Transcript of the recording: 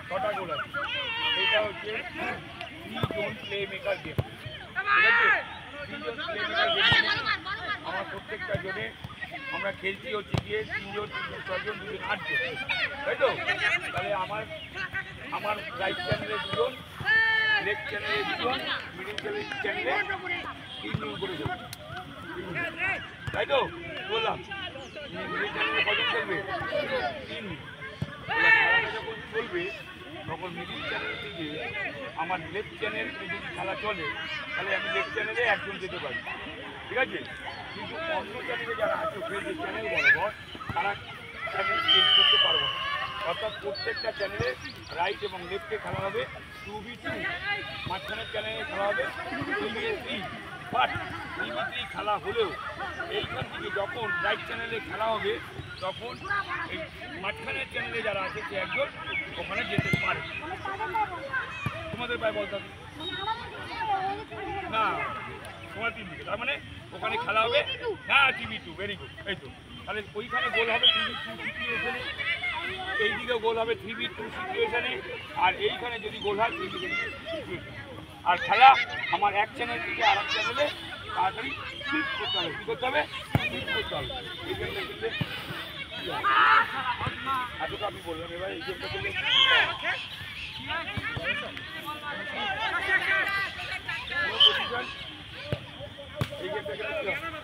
ছটা গোল আছে। এটা হচ্ছে জন প্লে মেকার গেম, ঠিক আছে? জন প্লে মেকার গেম আমার প্রত্যেকটা জনে আমরা খেলছি হচ্ছে গিয়ে 3 জন 6 জন 2 জন 8 জন, তাই তো? তাহলে আমার রাইট চ্যানেলে 2 জন, লেফট চ্যানেলে 2 জন, মিডিল চ্যানেলে 3 জন করে দেবো, তাই তো? বললাম মিডিল চ্যানেলে কজন খেলবে? 3। খেলাটা যখন চলবে তখন মিডিল চ্যানেল থেকে আমার লেফট চ্যানেল যদি খেলা চলে তাহলে আমি লেফট চ্যানেলে একজন যেতে পারি, ঠিক আছে? কিন্তু অন্য চ্যানেলে যারা আছে খেলছে চ্যানেল বরাবর তারা চ্যানেল চেঞ্জ করতে পারবো না। অর্থাৎ প্রত্যেকটা চ্যানেলে রাইট এবং লেফটে খেলা হবে 2v2, মাঝখানের চ্যানেলে খেলা হবে 3v3। বাট 3v3 খেলা হলেও এইখান থেকে যখন রাইট চ্যানেলে খেলা হবে তখন এই মাঝখানের চ্যানেলে যারা আছে সে একজন ওখানে যেতে পারে। তোমাদের পায়ে বলতে হবে না, তোমার টিম দিকে, তার মানে ওখানে খেলা হবে। হ্যাঁ TV2, ভেরি গুড। এই তো তাহলে ওইখানে গোল হবে TV2 সিচুয়েশনে, এইদিকেও গোল হবে 3v2 সিচুয়েশনে, আর এইখানে যদি গোল হয় 3v3 সিচুয়েশনে। আর খেলা আমার এক চ্যানেল থেকে আর এক চ্যানেলে তাড়াতাড়ি সুইচ করতে হবে। কী করতে হবে? সুইচ করতে হবে। এই গেমটা খেললে এতটা আমি বললাম, এবার এই গেমটা খেললে এই গেমটা খেলে